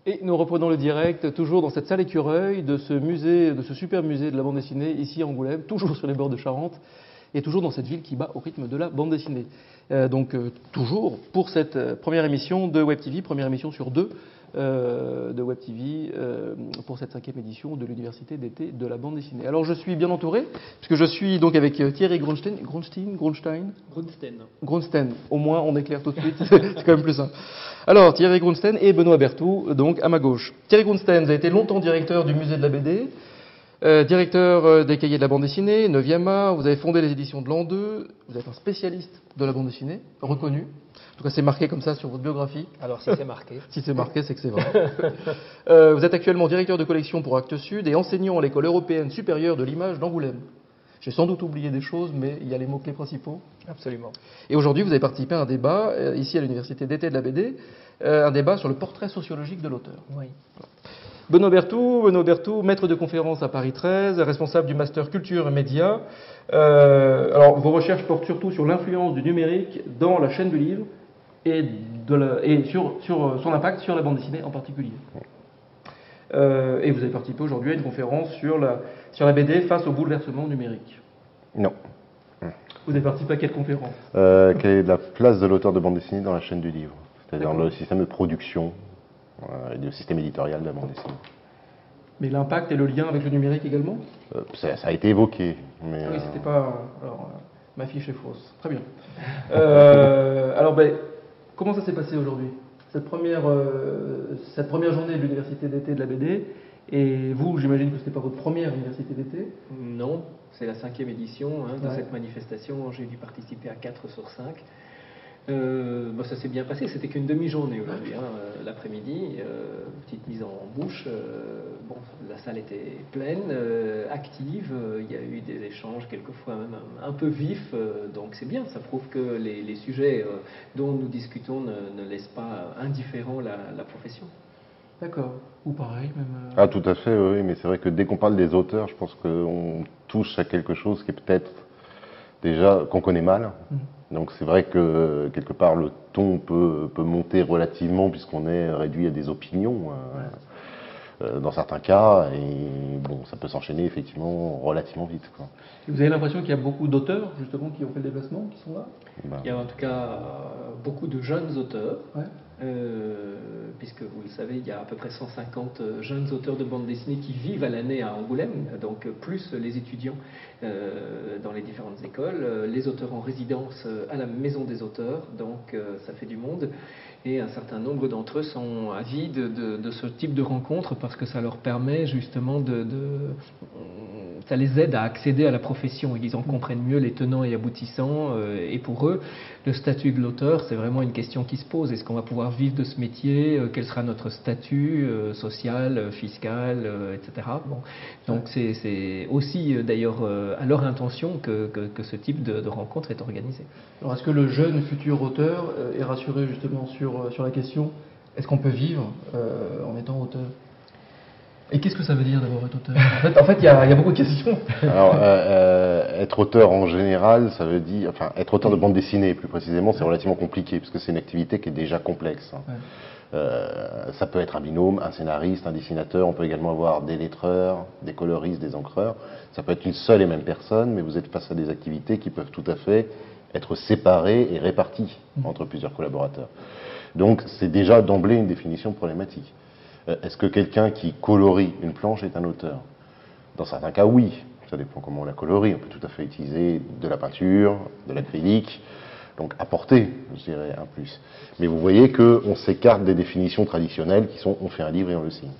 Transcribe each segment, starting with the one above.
Et nous reprenons le direct, toujours dans cette salle écureuil de ce musée, de ce super musée de la bande dessinée, ici à Angoulême, toujours sur les bords de Charente, et toujours dans cette ville qui bat au rythme de la bande dessinée. Toujours pour cette première émission de Web TV, première émission sur deux de Web TV pour cette 5e édition de l'Université d'été de la bande dessinée. Alors je suis bien entouré, puisque je suis donc avec Thierry Grunstein. Au moins on éclaire tout de suite, c'est quand même plus simple. Alors Thierry Grunstein et Benoît Berthoud, donc à ma gauche. Thierry Grunstein, vous avez été longtemps directeur du musée de la BD, directeur des cahiers de la bande dessinée, 9e art, vous avez fondé les éditions de l'an 2, vous êtes un spécialiste de la bande dessinée, reconnu. En tout cas, c'est marqué comme ça sur votre biographie. Alors, si c'est marqué. Si c'est marqué, c'est que c'est vrai. Vous êtes actuellement directeur de collection pour Actes Sud et enseignant à l'École européenne supérieure de l'image d'Angoulême. J'ai sans doute oublié des choses, mais il y a les mots-clés principaux. Absolument. Et aujourd'hui, vous avez participé à un débat, ici à l'Université d'été de la BD, un débat sur le portrait sociologique de l'auteur. Oui. Benoît Berthoud, maître de conférence à Paris 13, responsable du master culture et médias. Alors, vos recherches portent surtout sur l'influence du numérique dans la chaîne du livre et sur son impact sur la bande dessinée en particulier. Et vous avez participé aujourd'hui à une conférence sur la BD face au bouleversement numérique. Non. Vous avez participé à quelle conférence? Quelle est la place de l'auteur de bande dessinée dans la chaîne du livre? C'est-à-dire dans le système de production et le système éditorial de la bande dessinée. Mais l'impact et le lien avec le numérique également? Ça a été évoqué. Mais oui, c'était pas... Alors, ma fiche est fausse. Très bien. Alors, comment ça s'est passé aujourd'hui, cette première journée de l'Université d'été de la BD? Et vous, j'imagine que ce n'était pas votre première université d'été? Non, c'est la 5e édition de cette manifestation. J'ai dû participer à 4 sur 5. Ça s'est bien passé, c'était qu'une demi-journée aujourd'hui, l'après-midi, petite mise en bouche. La salle était pleine, active, il y a eu des échanges quelquefois même un peu vifs, donc c'est bien, ça prouve que les sujets dont nous discutons ne laissent pas indifférent la profession. D'accord, ou pareil même. Ah tout à fait, oui, mais c'est vrai que dès qu'on parle des auteurs, je pense qu'on touche à quelque chose qui est peut-être déjà qu'on connaît mal. Donc c'est vrai que quelque part le ton peut monter relativement puisqu'on est réduit à des opinions dans certains cas et bon ça peut s'enchaîner effectivement relativement vite, quoi. Et vous avez l'impression qu'il y a beaucoup d'auteurs justement qui ont fait le déplacement, qui sont là? Il y a en tout cas beaucoup de jeunes auteurs, puisque vous le savez, il y a à peu près 150 jeunes auteurs de bande dessinée qui vivent à l'année à Angoulême, donc plus les étudiants dans les différentes écoles, les auteurs en résidence à la Maison des auteurs, donc ça fait du monde. Et un certain nombre d'entre eux sont avides de ce type de rencontre parce que ça leur permet justement ça les aide à accéder à la profession. Ils en comprennent mieux les tenants et aboutissants. Et pour eux, le statut de l'auteur, c'est vraiment une question qui se pose. Est-ce qu'on va pouvoir vivre de ce métier? Quel sera notre statut social, fiscal, etc. Bon. Donc c'est aussi d'ailleurs à leur intention que ce type de rencontre est organisé. Alors est-ce que le jeune futur auteur est rassuré justement sur la question, est-ce qu'on peut vivre en étant auteur? Et qu'est-ce que ça veut dire d'abord être auteur? En fait, il y a beaucoup de questions. Alors, être auteur en général, ça veut dire, enfin, être auteur de bande dessinée plus précisément, c'est relativement compliqué parce que c'est une activité qui est déjà complexe. Ça peut être un binôme, un scénariste, un dessinateur. On peut également avoir des lettreurs, des coloristes, des encreurs. Ça peut être une seule et même personne, mais vous êtes face à des activités qui peuvent tout à fait être séparées et réparties entre plusieurs collaborateurs. Donc, c'est déjà d'emblée une définition problématique. Est-ce que quelqu'un qui colorie une planche est un auteur? Dans certains cas, oui. Ça dépend comment on la colorie. On peut tout à fait utiliser de la peinture, de l'acrylique, donc apporter, je dirais, un plus. Mais vous voyez qu'on s'écarte des définitions traditionnelles qui sont on fait un livre et on le signe.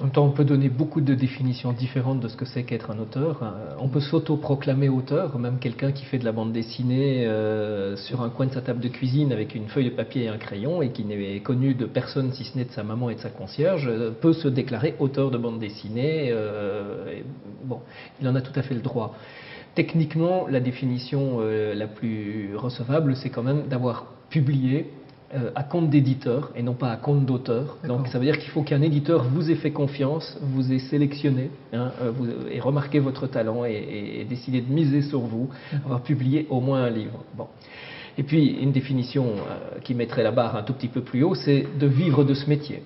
En même temps, on peut donner beaucoup de définitions différentes de ce que c'est qu'être un auteur. On peut s'auto-proclamer auteur, même quelqu'un qui fait de la bande dessinée sur un coin de sa table de cuisine avec une feuille de papier et un crayon et qui n'est connu de personne si ce n'est de sa maman et de sa concierge, peut se déclarer auteur de bande dessinée. Bon, il en a tout à fait le droit. Techniquement, la définition la plus recevable, c'est quand même d'avoir publié à compte d'éditeur et non pas à compte d'auteur. Donc ça veut dire qu'il faut qu'un éditeur vous ait fait confiance, vous ait sélectionné, ait remarqué votre talent et décidé de miser sur vous, avoir publié au moins un livre. Bon. Et puis une définition qui mettrait la barre un tout petit peu plus haut, c'est de vivre de ce métier.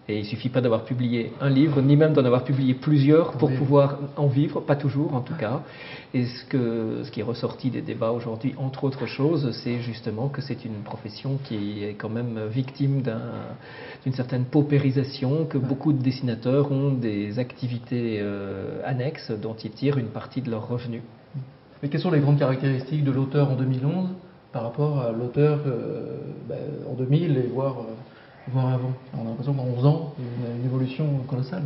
Et il ne suffit pas d'avoir publié un livre, ni même d'en avoir publié plusieurs pour pouvoir en vivre, pas toujours en tout cas. Et ce qui est ressorti des débats aujourd'hui, entre autres choses, c'est justement que c'est une profession qui est quand même victime d'une certaine paupérisation, que beaucoup de dessinateurs ont des activités annexes dont ils tirent une partie de leurs revenus. Mais quelles sont les grandes caractéristiques de l'auteur en 2011 par rapport à l'auteur en 2000 et voire avant? On a l'impression qu'en 11 ans, il y a une évolution colossale.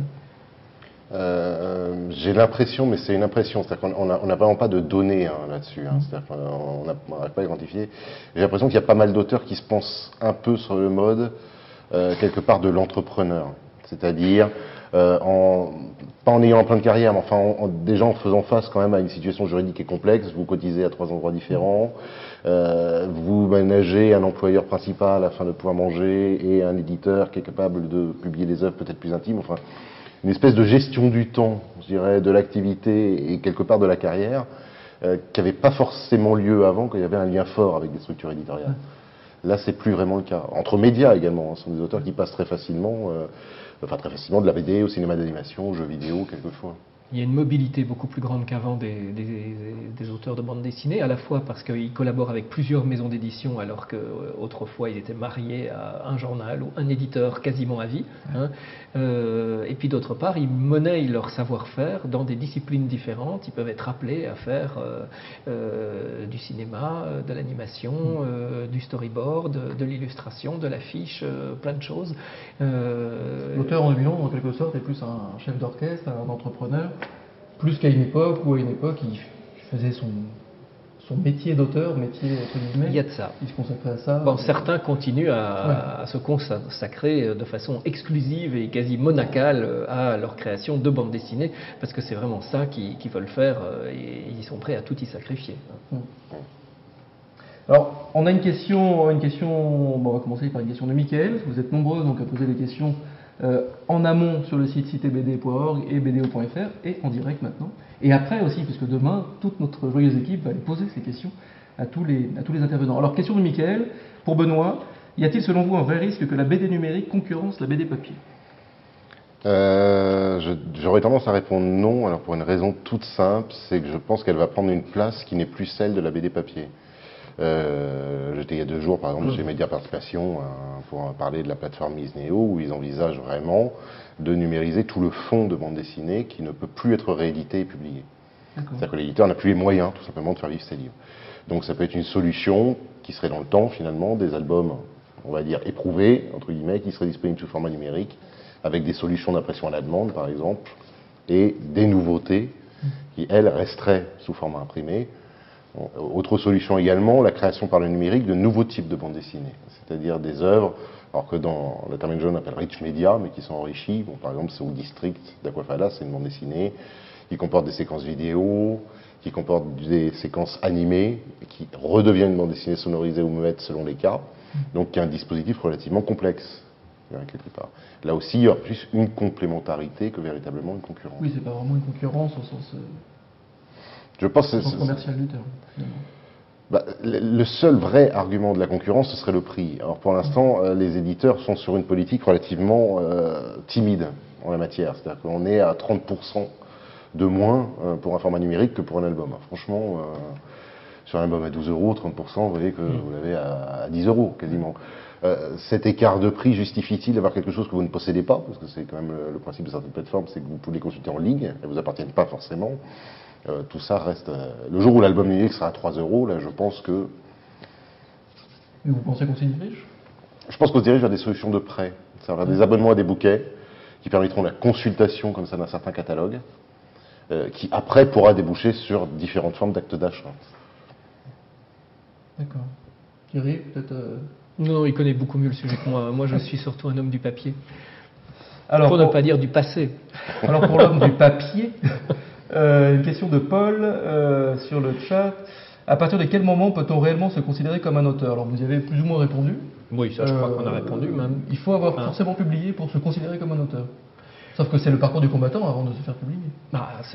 J'ai l'impression, mais c'est une impression, c'est-à-dire qu'on n'a vraiment pas de données là-dessus, c'est-à-dire qu'on n'arrive pas à identifier. J'ai l'impression qu'il y a pas mal d'auteurs qui se pensent un peu sur le mode, quelque part, de l'entrepreneur, c'est-à-dire pas en ayant un plan de carrière, mais enfin déjà en faisant face quand même à une situation juridique qui est complexe. Vous cotisez à 3 endroits différents, vous managez un employeur principal afin de pouvoir manger et un éditeur qui est capable de publier des œuvres peut-être plus intimes, enfin une espèce de gestion du temps, je dirais, de l'activité et quelque part de la carrière, qui n'avait pas forcément lieu avant, quand il y avait un lien fort avec des structures éditoriales. Là, c'est plus vraiment le cas. Entre médias également, ce sont des auteurs qui passent très facilement de la BD au cinéma d'animation, aux jeux vidéo, quelquefois. Il y a une mobilité beaucoup plus grande qu'avant des auteurs de bande dessinée, à la fois parce qu'ils collaborent avec plusieurs maisons d'édition, alors qu'autrefois ils étaient mariés à un journal ou un éditeur quasiment à vie. Et puis d'autre part, ils monnaient leur savoir-faire dans des disciplines différentes. Ils peuvent être appelés à faire du cinéma, de l'animation, du storyboard, de l'illustration, de l'affiche, plein de choses. L'auteur en 2011, en quelque sorte, est plus un chef d'orchestre, un entrepreneur, plus qu'à une époque où, il faisait son métier d'auteur, métier entre guillemets. Il y a de ça. Il se consacrait à ça. Bon, certains continuent à se consacrer de façon exclusive et quasi monacale à leur création de bande dessinée, parce que c'est vraiment ça qu'ils veulent faire et ils sont prêts à tout y sacrifier. Alors, on a une question, on va commencer par une question de Mickaël. Vous êtes nombreux donc à poser des questions en amont sur le site citebd.org et bdo.fr et en direct maintenant. Et après aussi, puisque demain, toute notre joyeuse équipe va aller poser ces questions à tous les intervenants. Alors, question de Mickaël. Pour Benoît, y a-t-il selon vous un vrai risque que la BD numérique concurrence la BD papier? J'aurais tendance à répondre non, alors pour une raison toute simple, c'est que je pense qu'elle va prendre une place qui n'est plus celle de la BD papier. J'étais il y a 2 jours par exemple chez Média Participation pour parler de la plateforme Isneo où ils envisagent vraiment de numériser tout le fonds de bande dessinée qui ne peut plus être réédité et publié. C'est-à-dire que l'éditeur n'a plus les moyens tout simplement de faire vivre ses livres. Donc ça peut être une solution qui serait dans le temps finalement, des albums on va dire éprouvés entre guillemets qui seraient disponibles sous format numérique avec des solutions d'impression à la demande par exemple et des nouveautés qui elles resteraient sous format imprimé. Autre solution également, la création par le numérique de nouveaux types de bandes dessinées, c'est-à-dire des œuvres, alors que dans la terminologie on appelle rich media, mais qui sont enrichies. Bon, par exemple, Soul District d'Aquafada, c'est une bande dessinée qui comporte des séquences vidéo, qui comporte des séquences animées, qui redevient une bande dessinée sonorisée ou muette selon les cas, donc qui est un dispositif relativement complexe. Quelque part. Là aussi, il y aura plus une complémentarité que véritablement une concurrence. Oui, c'est pas vraiment une concurrence au sens... Je pense que c'est commercial du terme. Le seul vrai argument de la concurrence, ce serait le prix. Alors pour l'instant, les éditeurs sont sur une politique relativement timide en la matière. C'est-à-dire qu'on est à 30% de moins pour un format numérique que pour un album. Franchement, sur un album à 12 €, 30%, vous voyez que vous l'avez à 10 € quasiment. Cet écart de prix justifie-t-il d'avoir quelque chose que vous ne possédez pas? Parce que c'est quand même le principe de certaines plateformes, c'est que vous pouvez les consulter en ligne, elles ne vous appartiennent pas forcément. Tout ça reste... le jour où l'album numérique sera à 3 €, là je pense que... Et vous pensez qu'on s'y dirige? Je pense qu'on se dirige vers des solutions de prêt, c'est-à-dire des abonnements à des bouquets qui permettront la consultation comme ça d'un certain catalogue, qui après pourra déboucher sur différentes formes d'actes d'achat. D'accord. Thierry, peut-être... Non, il connaît beaucoup mieux le sujet que moi. Moi, je suis surtout un homme du papier. Alors, pour ne pas dire du passé. Alors, pour l'homme du papier, une question de Paul sur le chat. À partir de quel moment peut-on réellement se considérer comme un auteur? Alors, vous y avez plus ou moins répondu. Oui, ça, je crois qu'on a répondu même. Il faut avoir forcément publié pour se considérer comme un auteur. Sauf que c'est le parcours du combattant avant de se faire publier.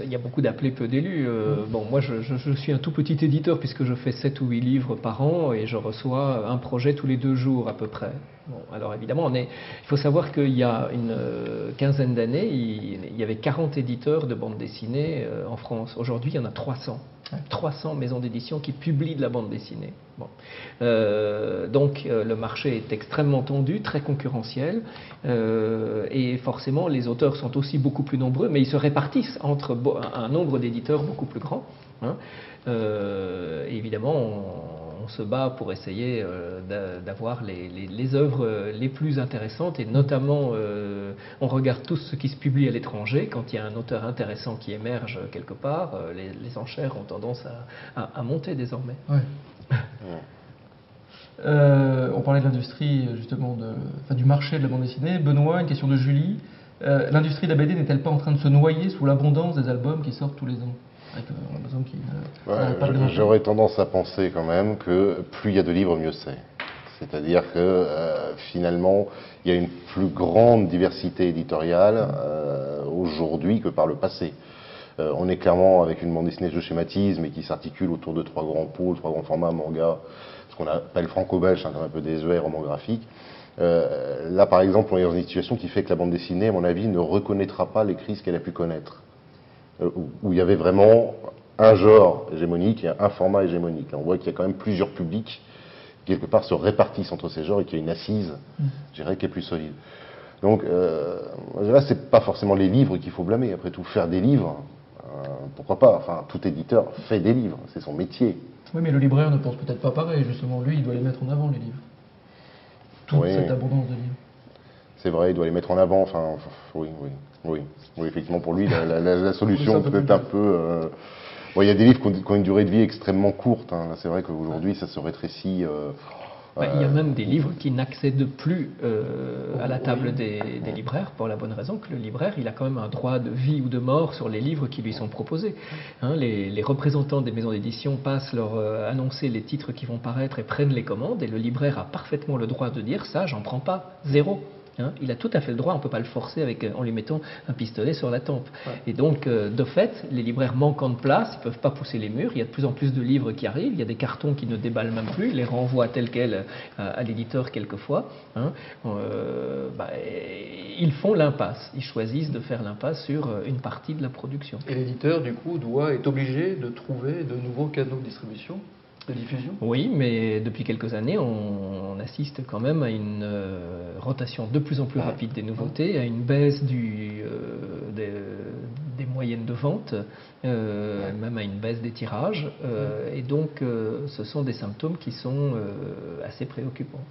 Il y a beaucoup d'appelés, peu d'élus. Bon, moi, je suis un tout petit éditeur puisque je fais 7 ou 8 livres par an et je reçois un projet tous les 2 jours à peu près. Bon, alors évidemment, il faut savoir qu'il y a une quinzaine d'années, il y avait 40 éditeurs de bande dessinée en France. Aujourd'hui, il y en a 300. 300 maisons d'édition qui publient de la bande dessinée. Bon. Donc le marché est extrêmement tendu, très concurrentiel, et forcément les auteurs sont aussi beaucoup plus nombreux, mais ils se répartissent entre un nombre d'éditeurs beaucoup plus grand. Hein. Et évidemment, on se bat pour essayer d'avoir les œuvres les plus intéressantes, et notamment on regarde tout ce qui se publie à l'étranger. Quand il y a un auteur intéressant qui émerge quelque part, les enchères ont tendance à monter désormais. Ouais. On parlait de l'industrie, justement, du marché de la bande dessinée. Benoît, une question de Julie. L'industrie de la BD n'est-elle pas en train de se noyer sous l'abondance des albums qui sortent tous les ans ? J'aurais tendance à penser quand même que plus il y a de livres, mieux c'est. C'est-à-dire que finalement, il y a une plus grande diversité éditoriale aujourd'hui que par le passé. On est clairement avec une bande dessinée, je schématise, mais qui s'articule autour de 3 grands pôles, 3 grands formats, manga, ce qu'on appelle franco-belge, un peu désuet, roman graphique. Là, par exemple, on est dans une situation qui fait que la bande dessinée, à mon avis, ne reconnaîtra pas les crises qu'elle a pu connaître. Où il y avait vraiment un genre hégémonique et un format hégémonique. On voit qu'il y a quand même plusieurs publics qui, quelque part, se répartissent entre ces genres et qu'il y a une assise, je dirais, qui est plus solide. Donc, là, c'est pas forcément les livres qu'il faut blâmer. Après tout, faire des livres, pourquoi pas ? Enfin, tout éditeur fait des livres, c'est son métier. Oui, mais le libraire ne pense peut-être pas pareil. Justement, lui, il doit les mettre en avant, les livres. Toute cette abondance de livres. C'est vrai, il doit les mettre en avant. Enfin, oui, effectivement, pour lui, la solution peut être un peu... il y a des livres qui ont une durée de vie extrêmement courte. Hein. C'est vrai qu'aujourd'hui, ça se rétrécit. Il y a même des livres qui n'accèdent plus à la table des libraires, pour la bonne raison que le libraire, il a quand même un droit de vie ou de mort sur les livres qui lui sont proposés. Hein, les représentants des maisons d'édition passent leur annoncer les titres qui vont paraître et prennent les commandes, et le libraire a parfaitement le droit de dire ça, j'en prends pas, 0. Hein, il a tout à fait le droit, on ne peut pas le forcer en lui mettant un pistolet sur la tempe. Ouais. Et donc, de fait, les libraires manquant de place, ils ne peuvent pas pousser les murs, il y a de plus en plus de livres qui arrivent, il y a des cartons qui ne déballent même plus, ils les renvoient tels quels à l'éditeur quelquefois. Hein, ils font l'impasse, ils choisissent de faire l'impasse sur une partie de la production. Et l'éditeur, du coup, est obligé de trouver de nouveaux canaux de distribution, de diffusion ? Oui, mais depuis quelques années, on assiste quand même à une rotation de plus en plus rapide des nouveautés, à une baisse des moyennes de vente, même à une baisse des tirages. Et donc, ce sont des symptômes qui sont assez préoccupants.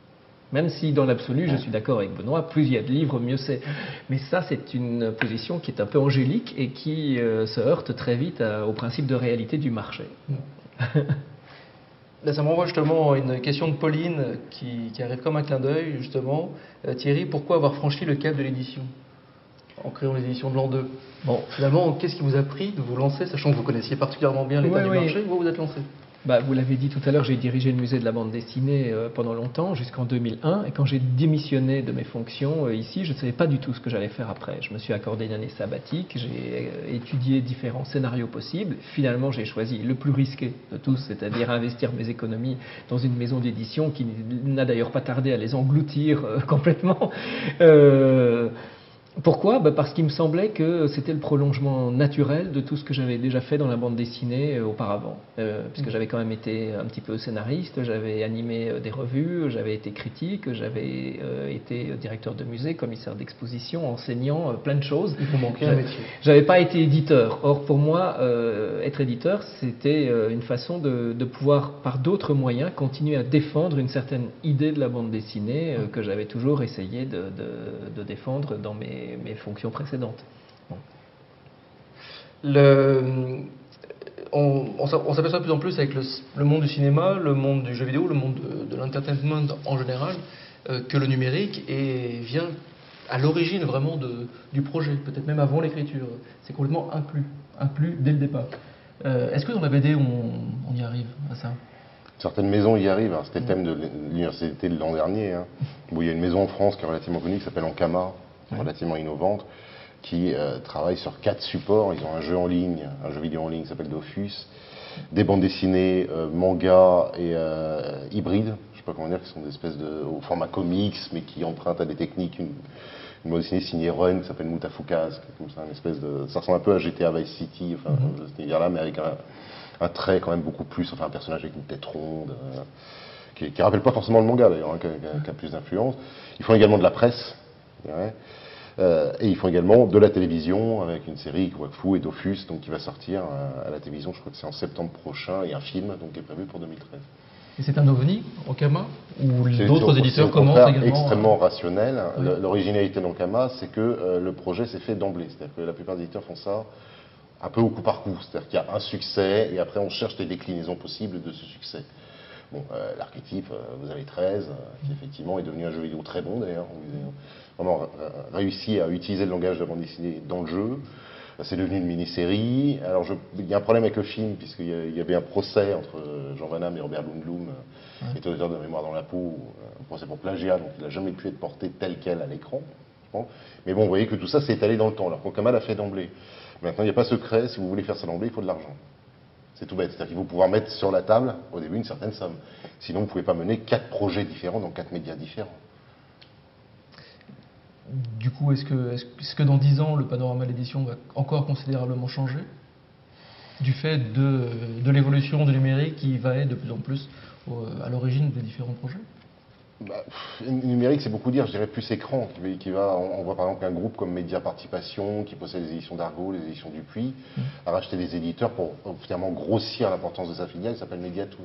Même si, dans l'absolu, je suis d'accord avec Benoît, plus il y a de livres, mieux c'est. Mais ça, c'est une position qui est un peu angélique et qui se heurte très vite au principe de réalité du marché. Là, ça me renvoie justement à une question de Pauline qui arrive comme un clin d'œil, justement. Thierry, pourquoi avoir franchi le cap de l'édition en créant les éditions de l'an 2 ? Bon, finalement, qu'est-ce qui vous a pris de vous lancer, sachant que vous connaissiez particulièrement bien l'état du marché, vous êtes lancé ? Vous l'avez dit tout à l'heure, j'ai dirigé le musée de la bande dessinée pendant longtemps, jusqu'en 2001. Et quand j'ai démissionné de mes fonctions ici, je ne savais pas du tout ce que j'allais faire après. Je me suis accordé une année sabbatique, j'ai étudié différents scénarios possibles. Finalement, j'ai choisi le plus risqué de tous, c'est-à-dire investir mes économies dans une maison d'édition qui n'a d'ailleurs pas tardé à les engloutir complètement. Pourquoi ? Parce qu'il me semblait que c'était le prolongement naturel de tout ce que j'avais déjà fait dans la bande dessinée auparavant. Puisque j'avais quand même été un petit peu scénariste, j'avais animé des revues, j'avais été critique, j'avais été directeur de musée, commissaire d'exposition, enseignant, plein de choses. Il vous manquait un métier. J'avais pas été éditeur. Or, pour moi, être éditeur, c'était une façon de pouvoir, par d'autres moyens, continuer à défendre une certaine idée de la bande dessinée que j'avais toujours essayé de défendre dans mes fonctions précédentes. Bon. On s'aperçoit de plus en plus avec le monde du cinéma, le monde du jeu vidéo, le monde de l'entertainment en général, que le numérique vient à l'origine vraiment du projet, peut-être même avant l'écriture. C'est complètement inclus dès le départ. Est-ce que dans la BD, on y arrive à ça ? Certaines maisons y arrivent, hein. C'était le thème de l'université de l'an dernier, hein, où il y a une maison en France qui est relativement connue, qui s'appelle Ankama, relativement innovante, qui travaillent sur 4 supports. Ils ont un jeu en ligne, un jeu vidéo en ligne qui s'appelle Dofus, des bandes dessinées, manga et hybrides, je sais pas comment dire, qui sont des espèces au format comics, mais qui empruntent à des techniques. Une bande dessinée signée Run qui s'appelle Mutafukaz, comme ça, une espèce de, ça ressemble un peu à GTA Vice City, enfin, cet univers-là, mais avec un trait quand même beaucoup plus, enfin un personnage avec une tête ronde, qui rappelle pas forcément le manga d'ailleurs, hein, qui a plus d'influence. Ils font également de la presse, je dirais. Et ils font également de la télévision avec une série Wakfu et Dofus, donc qui va sortir à la télévision, je crois que c'est en septembre prochain, et un film donc, qui est prévu pour 2013. Et c'est un ovni, Ankama, ou d'autres éditeurs commencent également extrêmement rationnel. Oui. L'originalité d'Ankama, c'est que le projet s'est fait d'emblée. C'est-à-dire que la plupart des éditeurs font ça un peu au coup par coup. C'est-à-dire qu'il y a un succès et après on cherche des déclinaisons possibles de ce succès. Bon, l'archétype, vous avez 13, qui effectivement est devenu un jeu vidéo très bon d'ailleurs. Vous avez vraiment réussi à utiliser le langage de la bande dessinée dans le jeu. C'est devenu une mini-série. Alors, il y a un problème avec le film, puisqu'il y avait un procès entre Jean Van Damme et Robert Lundblum, qui était auteur de Mémoire dans la peau, un procès pour plagiat, donc il n'a jamais pu être porté tel quel à l'écran. Mais bon, vous voyez que tout ça s'est étalé dans le temps, alors qu'Ankama l'a fait d'emblée. Maintenant, il n'y a pas secret, si vous voulez faire ça d'emblée, il faut de l'argent. C'est tout bête, c'est-à-dire qu'il faut pouvoir mettre sur la table, au début, une certaine somme. Sinon, vous ne pouvez pas mener 4 projets différents dans 4 médias différents. Du coup, est-ce que dans 10 ans, le panorama de l'édition va encore considérablement changer du fait de l'évolution du numérique qui va être de plus en plus à l'origine des différents projets? Le numérique, c'est beaucoup dire, je dirais plus écran. On voit par exemple un groupe comme Média Participation, qui possède les éditions d'Argo, les éditions Dupuis, a racheté des éditeurs pour finalement grossir l'importance de sa filiale, qui s'appelle Mediatoon.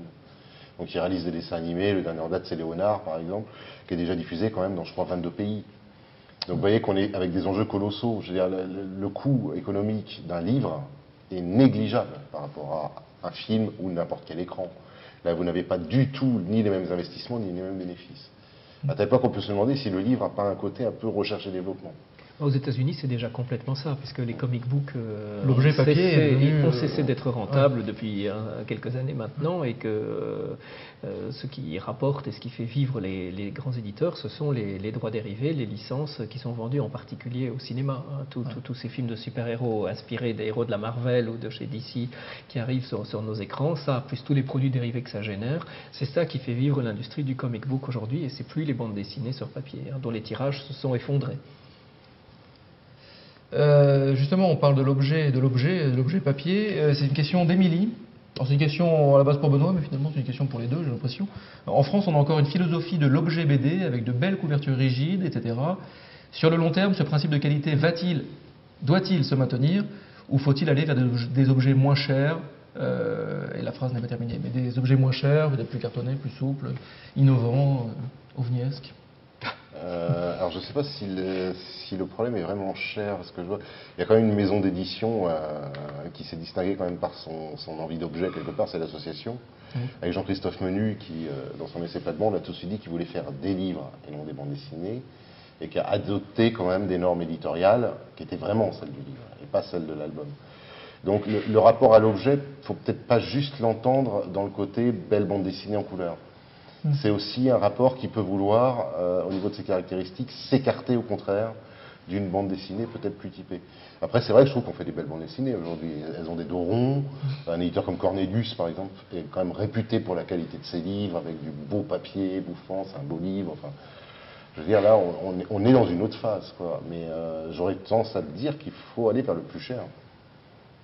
Donc il réalise des dessins animés, le dernier en date c'est Léonard par exemple, qui est déjà diffusé quand même dans je crois 22 pays. Donc vous voyez qu'on est avec des enjeux colossaux. Je veux dire, le coût économique d'un livre est négligeable par rapport à un film ou n'importe quel écran. Là, vous n'avez pas du tout ni les mêmes investissements, ni les mêmes bénéfices. À telle époque, on peut se demander si le livre n'a pas un côté un peu recherche et développement. Aux États-unis, c'est déjà complètement ça, puisque les comic books l'objet papier ont cessé d'être rentables depuis quelques années maintenant, et que ce qui rapporte et ce qui fait vivre les grands éditeurs, ce sont les droits dérivés, les licences qui sont vendues en particulier au cinéma. Tous ces films de super-héros inspirés des héros de la Marvel ou de chez DC qui arrivent sur nos écrans, ça, plus tous les produits dérivés que ça génère, c'est ça qui fait vivre l'industrie du comic book aujourd'hui, et c'est plus les bandes dessinées sur papier, dont les tirages se sont effondrés. Justement, on parle de l'objet papier. C'est une question d'Émilie. Alors, c'est une question à la base pour Benoît, mais finalement, c'est une question pour les deux, j'ai l'impression. En France, on a encore une philosophie de l'objet BD avec de belles couvertures rigides, etc. Sur le long terme, ce principe de qualité doit-il se maintenir, ou faut-il aller vers des objets moins chers, et la phrase n'est pas terminée, mais des objets moins chers, peut-être plus cartonnés, plus souples, innovants, ovniesques? Alors je ne sais pas si le problème est vraiment cher, parce que je vois, il y a quand même une maison d'édition qui s'est distinguée quand même par son envie d'objet quelque part, c'est l'association, avec Jean-Christophe Menu qui, dans son essai Platement, a tout de suite dit qu'il voulait faire des livres et non des bandes dessinées, et qui a adopté quand même des normes éditoriales qui étaient vraiment celles du livre, et pas celles de l'album. Donc le rapport à l'objet, il ne faut peut-être pas juste l'entendre dans le côté belle bande dessinée en couleur. C'est aussi un rapport qui peut vouloir, au niveau de ses caractéristiques, s'écarter au contraire d'une bande dessinée peut-être plus typée. Après, c'est vrai que je trouve qu'on fait des belles bandes dessinées aujourd'hui. Elles ont des dos ronds. Un éditeur comme Cornelius, par exemple, est quand même réputé pour la qualité de ses livres, avec du beau papier bouffant, c'est un beau livre. Enfin, je veux dire, là, on est dans une autre phase, quoi. Mais j'aurais tendance à dire qu'il faut aller vers le plus cher.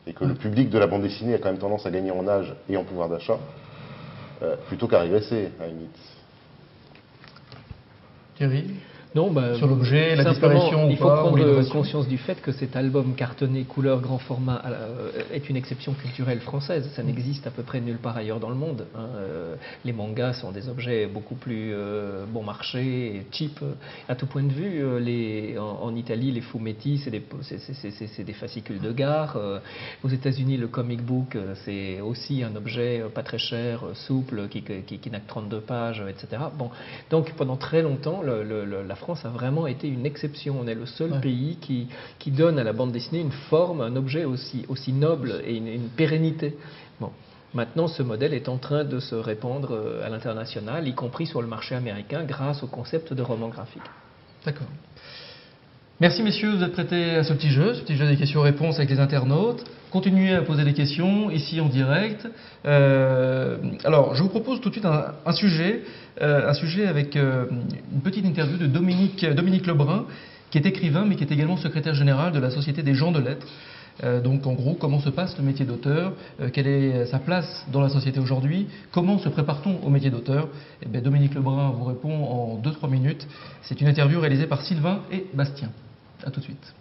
Et que le public de la bande dessinée a quand même tendance à gagner en âge et en pouvoir d'achat. Plutôt qu'à régresser, à la limite. Thierry ? Non, sur l'objet, la disparition il faut prendre conscience du fait que cet album cartonné couleur grand format est une exception culturelle française. Ça n'existe à peu près nulle part ailleurs dans le monde. Les mangas sont des objets beaucoup plus bon marché et cheap à tout point de vue. En Italie, les fumetti, c'est des fascicules de gare. Aux États-Unis, le comic book, c'est aussi un objet pas très cher, souple, qui n'a que 32 pages, etc. Bon, donc pendant très longtemps, la France a vraiment été une exception. On est le seul pays qui donne à la bande dessinée une forme, un objet aussi noble et une pérennité. Bon. Maintenant, ce modèle est en train de se répandre à l'international, y compris sur le marché américain, grâce au concept de roman graphique. D'accord. Merci messieurs, vous êtes prêtés à ce petit jeu des questions-réponses avec les internautes. Continuez à poser des questions ici en direct. Alors, je vous propose tout de suite un sujet avec une petite interview de Dominique Lebrun, qui est écrivain, mais qui est également secrétaire général de la Société des gens de lettres. Donc, en gros, comment se passe le métier d'auteur, quelle est sa place dans la société aujourd'hui, comment se prépare-t-on au métier d'auteur? Eh bien, Dominique Lebrun vous répond en 2-3 minutes. C'est une interview réalisée par Sylvain et Bastien. A tout de suite.